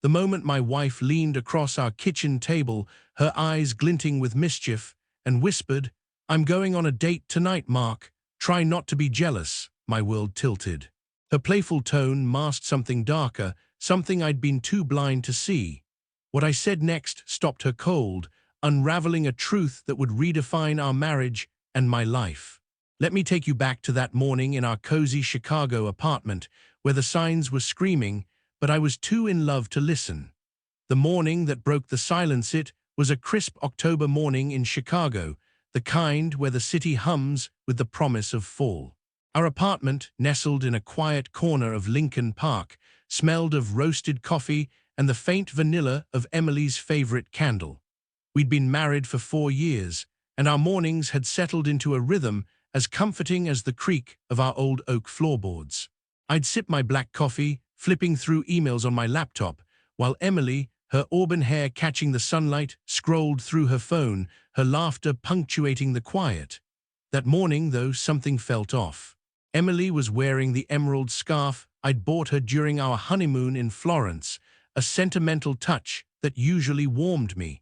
The moment my wife leaned across our kitchen table, her eyes glinting with mischief, and whispered, "I'm going on a date tonight, Mark. Try not to be jealous," my world tilted. Her playful tone masked something darker, something I'd been too blind to see. What I said next stopped her cold, unraveling a truth that would redefine our marriage and my life. Let me take you back to that morning in our cozy Chicago apartment, where the signs were screaming, but I was too in love to listen. The morning that broke the silence. It was a crisp October morning in Chicago, the kind where the city hums with the promise of fall. Our apartment, nestled in a quiet corner of Lincoln Park, smelled of roasted coffee and the faint vanilla of Emily's favorite candle. We'd been married for 4 years, and our mornings had settled into a rhythm as comforting as the creak of our old oak floorboards. I'd sip my black coffee, flipping through emails on my laptop, while Emily, her auburn hair catching the sunlight, scrolled through her phone, her laughter punctuating the quiet. That morning, though, something felt off. Emily was wearing the emerald scarf I'd bought her during our honeymoon in Florence, a sentimental touch that usually warmed me.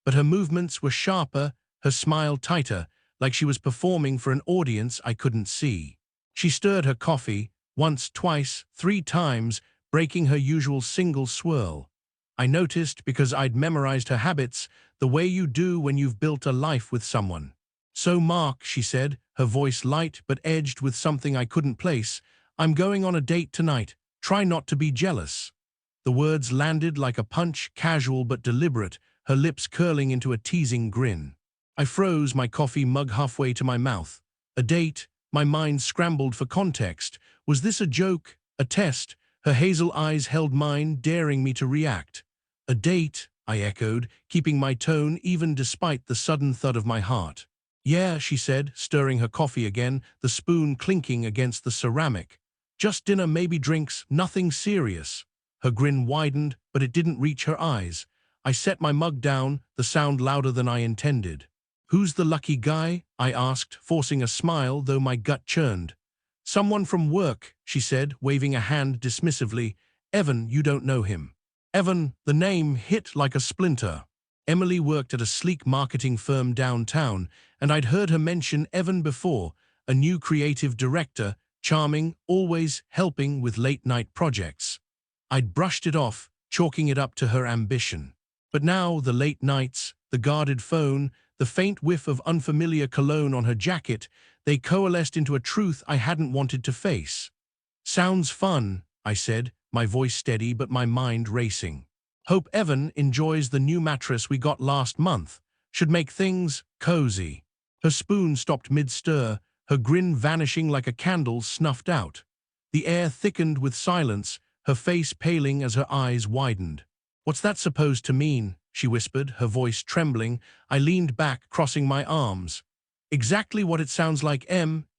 But her movements were sharper, her smile tighter, like she was performing for an audience I couldn't see. She stirred her coffee, once, twice, 3 times, breaking her usual single swirl. I noticed, because I'd memorized her habits, the way you do when you've built a life with someone. "So Mark," she said, her voice light but edged with something I couldn't place, "I'm going on a date tonight. Try not to be jealous." The words landed like a punch, casual but deliberate, her lips curling into a teasing grin. I froze, my coffee mug halfway to my mouth. A date? My mind scrambled for context. Was this a joke? A test? Her hazel eyes held mine, daring me to react. "A date?" I echoed, keeping my tone even despite the sudden thud of my heart. "Yeah," she said, stirring her coffee again, the spoon clinking against the ceramic. "Just dinner, maybe drinks, nothing serious." Her grin widened, but it didn't reach her eyes. I set my mug down, the sound louder than I intended. "Who's the lucky guy?" I asked, forcing a smile, though my gut churned. "Someone from work," she said, waving a hand dismissively. "Evan, you don't know him." Evan, the name hit like a splinter. Emily worked at a sleek marketing firm downtown, and I'd heard her mention Evan before, a new creative director, charming, always helping with late-night projects. I'd brushed it off, chalking it up to her ambition. But now the late nights, the guarded phone, the faint whiff of unfamiliar cologne on her jacket, they coalesced into a truth I hadn't wanted to face. "Sounds fun," I said, my voice steady but my mind racing. "Hope Evan enjoys the new mattress we got last month. Should make things cozy." Her spoon stopped mid-stir, her grin vanishing like a candle snuffed out. The air thickened with silence, her face paling as her eyes widened. "What's that supposed to mean?" she whispered, her voice trembling. I leaned back, crossing my arms. "Exactly what it sounds like,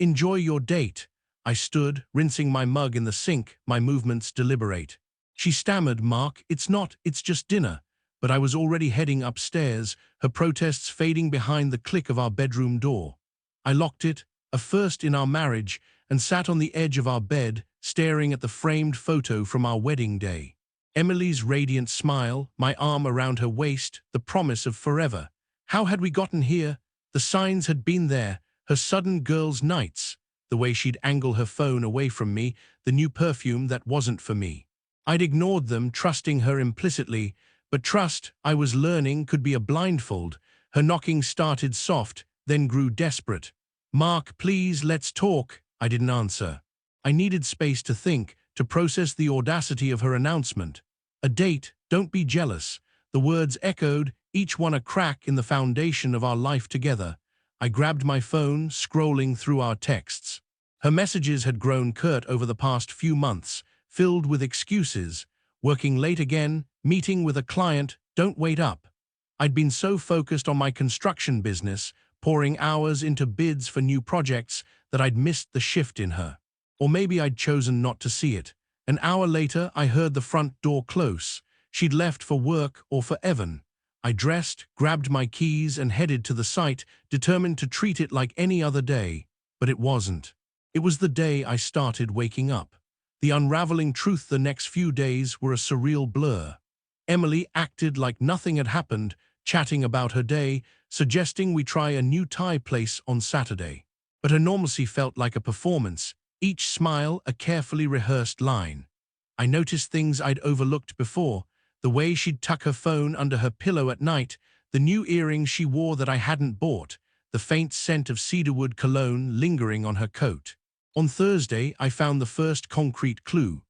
Enjoy your date." I stood, rinsing my mug in the sink, my movements deliberate. She stammered, "Mark, it's just dinner." But I was already heading upstairs, her protests fading behind the click of our bedroom door. I locked it, a first in our marriage, and sat on the edge of our bed, staring at the framed photo from our wedding day. Emily's radiant smile, my arm around her waist, the promise of forever. How had we gotten here? The signs had been there, her sudden girls' nights, the way she'd angle her phone away from me, the new perfume that wasn't for me. I'd ignored them, trusting her implicitly, but trust, I was learning, could be a blindfold. Her knocking started soft, then grew desperate. "Mark, please, let's talk." I didn't answer. I needed space to think, to process the audacity of her announcement. "A date, don't be jealous." The words echoed, each one a crack in the foundation of our life together. I grabbed my phone, scrolling through our texts. Her messages had grown curt over the past few months, filled with excuses. "Working late again, meeting with a client, don't wait up." I'd been so focused on my construction business, pouring hours into bids for new projects, that I'd missed the shift in her. Or maybe I'd chosen not to see it. An hour later, I heard the front door close. She'd left for work or for Evan. I dressed, grabbed my keys, and headed to the site, determined to treat it like any other day. But it wasn't. It was the day I started waking up. The unraveling truth the next few days were a surreal blur. Emily acted like nothing had happened, chatting about her day, suggesting we try a new Thai place on Saturday. But her normalcy felt like a performance, each smile a carefully rehearsed line. I noticed things I'd overlooked before, the way she'd tuck her phone under her pillow at night, the new earrings she wore that I hadn't bought, the faint scent of cedarwood cologne lingering on her coat. On Thursday, I found the first concrete clue.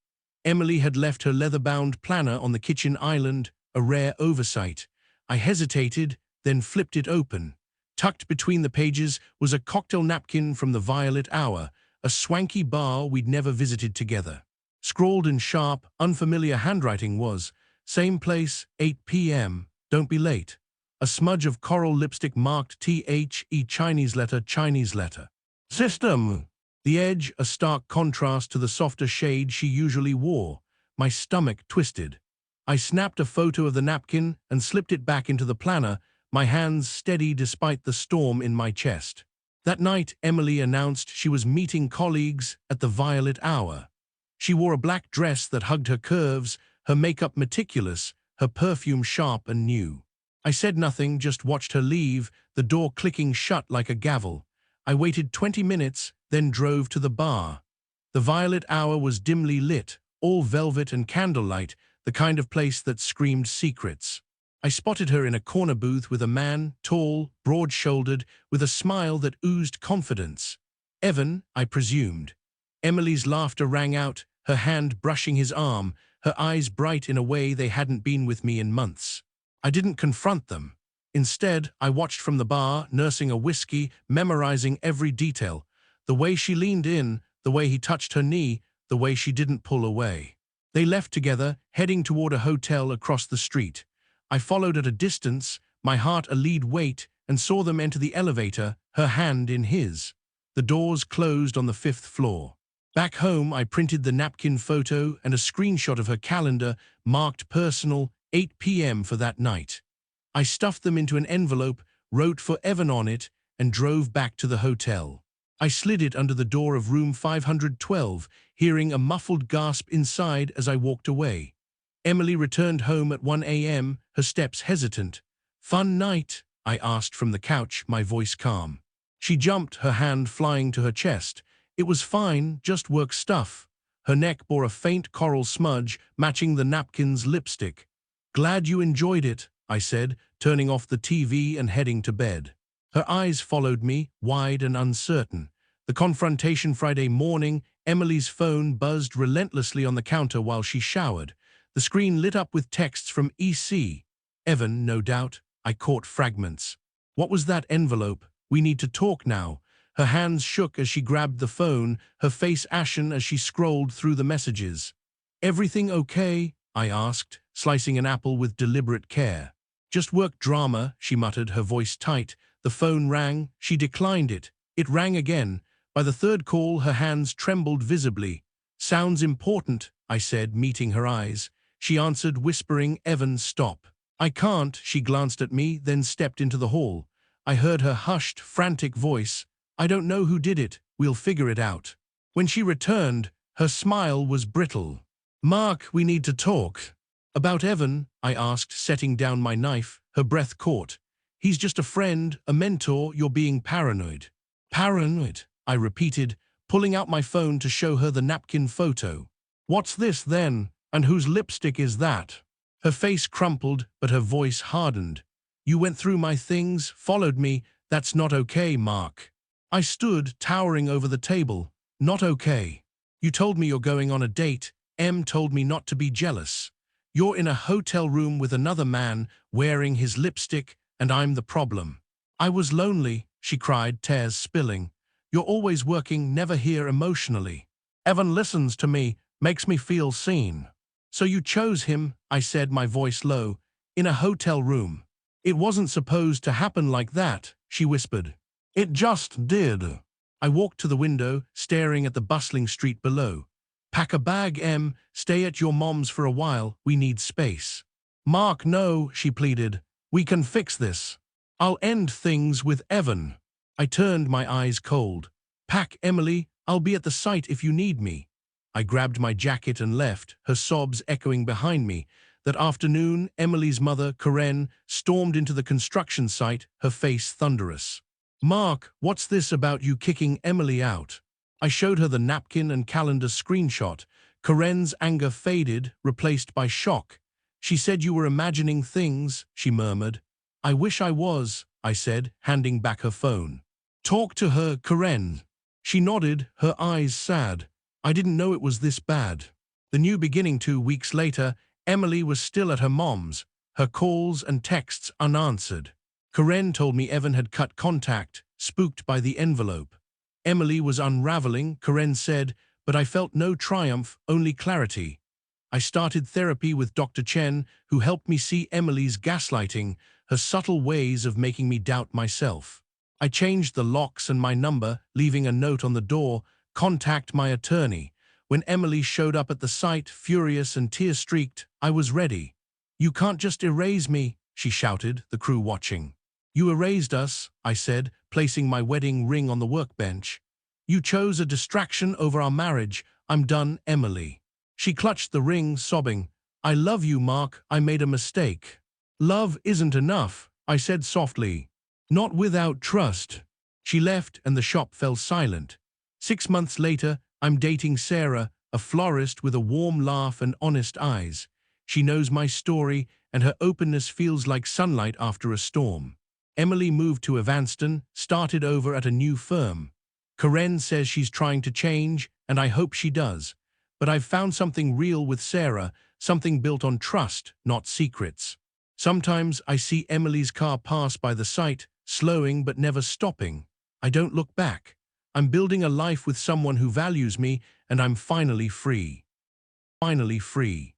Emily had left her leather-bound planner on the kitchen island, a rare oversight. I hesitated, then flipped it open. Tucked between the pages was a cocktail napkin from the Violet Hour, a swanky bar we'd never visited together. Scrawled in sharp, unfamiliar handwriting was, "Same place, 8 p.m., don't be late." A smudge of coral lipstick marked THE Chinese letter. System. The edge, a stark contrast to the softer shade she usually wore. My stomach twisted. I snapped a photo of the napkin and slipped it back into the planner, my hands steady despite the storm in my chest. That night, Emily announced she was meeting colleagues at the Violet Hour. She wore a black dress that hugged her curves, her makeup meticulous, her perfume sharp and new. I said nothing, just watched her leave, the door clicking shut like a gavel. I waited 20 minutes, then drove to the bar. The Violet Hour was dimly lit, all velvet and candlelight, the kind of place that screamed secrets. I spotted her in a corner booth with a man, tall, broad-shouldered, with a smile that oozed confidence. Evan, I presumed. Emily's laughter rang out, her hand brushing his arm, her eyes bright in a way they hadn't been with me in months. I didn't confront them. Instead, I watched from the bar, nursing a whiskey, memorizing every detail. The way she leaned in, the way he touched her knee, the way she didn't pull away. They left together, heading toward a hotel across the street. I followed at a distance, my heart a lead weight, and saw them enter the elevator, her hand in his. The doors closed on the 5th floor. Back home, I printed the napkin photo and a screenshot of her calendar, marked personal, 8 p.m. for that night. I stuffed them into an envelope, wrote for Evan on it, and drove back to the hotel. I slid it under the door of room 512, hearing a muffled gasp inside as I walked away. Emily returned home at 1 a.m., her steps hesitant. "Fun night?" I asked from the couch, my voice calm. She jumped, her hand flying to her chest. "It was fine, just work stuff." Her neck bore a faint coral smudge, matching the napkin's lipstick. "Glad you enjoyed it," I said, turning off the TV and heading to bed. Her eyes followed me, wide and uncertain. The confrontation Friday morning, Emily's phone buzzed relentlessly on the counter while she showered. The screen lit up with texts from EC. Evan, no doubt. I caught fragments. "What was that envelope? We need to talk now." Her hands shook as she grabbed the phone, her face ashen as she scrolled through the messages. "Everything okay?" I asked, slicing an apple with deliberate care. "Just work drama," she muttered, her voice tight. The phone rang. She declined it. It rang again. By the third call, her hands trembled visibly. "Sounds important," I said, meeting her eyes. She answered, whispering, "Evan, stop." "I can't." She glanced at me, then stepped into the hall. I heard her hushed, frantic voice. "I don't know who did it. We'll figure it out." When she returned, her smile was brittle. "Mark, we need to talk." "About Evan?" I asked, setting down my knife. Her breath caught. "He's just a friend, a mentor. You're being paranoid." "Paranoid?" I repeated, pulling out my phone to show her the napkin photo. "What's this, then? And whose lipstick is that?" Her face crumpled, but her voice hardened. "You went through my things, followed me. That's not okay, Mark." I stood, towering over the table. "Not okay. You told me you're going on a date. Em told me not to be jealous. You're in a hotel room with another man, wearing his lipstick, and I'm the problem." "I was lonely," she cried, tears spilling. "You're always working, never here emotionally. Evan listens to me, makes me feel seen." "So you chose him," I said, my voice low, "in a hotel room." "It wasn't supposed to happen like that," she whispered. "It just did." I walked to the window, staring at the bustling street below. "Pack a bag, Em. Stay at your mom's for a while. We need space." "Mark, no," she pleaded. "We can fix this. I'll end things with Evan." I turned, my eyes cold. "Pack, Emily. I'll be at the site if you need me." I grabbed my jacket and left, her sobs echoing behind me. That afternoon, Emily's mother, Karen, stormed into the construction site, her face thunderous. "Mark, what's this about you kicking Emily out?" I showed her the napkin and calendar screenshot. Karen's anger faded, replaced by shock. "She said you were imagining things," she murmured. "I wish I was," I said, handing back her phone. "Talk to her, Karen." She nodded, her eyes sad. "I didn't know it was this bad." The new beginning. 2 weeks later, Emily was still at her mom's, her calls and texts unanswered. Karen told me Evan had cut contact, spooked by the envelope. Emily was unraveling, Karen said, but I felt no triumph, only clarity. I started therapy with Dr. Chen, who helped me see Emily's gaslighting, her subtle ways of making me doubt myself. I changed the locks and my number, leaving a note on the door, "Contact my attorney." When Emily showed up at the site, furious and tear-streaked, I was ready. "You can't just erase me," she shouted, the crew watching. "You erased us," I said, placing my wedding ring on the workbench. "You chose a distraction over our marriage. I'm done, Emily." She clutched the ring, sobbing. "I love you, Mark. I made a mistake." "Love isn't enough," I said softly. "Not without trust." She left and the shop fell silent. 6 months later, I'm dating Sarah, a florist with a warm laugh and honest eyes. She knows my story, and her openness feels like sunlight after a storm. Emily moved to Evanston, started over at a new firm. Karen says she's trying to change, and I hope she does. But I've found something real with Sarah, something built on trust, not secrets. Sometimes I see Emily's car pass by the site, slowing but never stopping. I don't look back. I'm building a life with someone who values me, and I'm finally free. Finally free.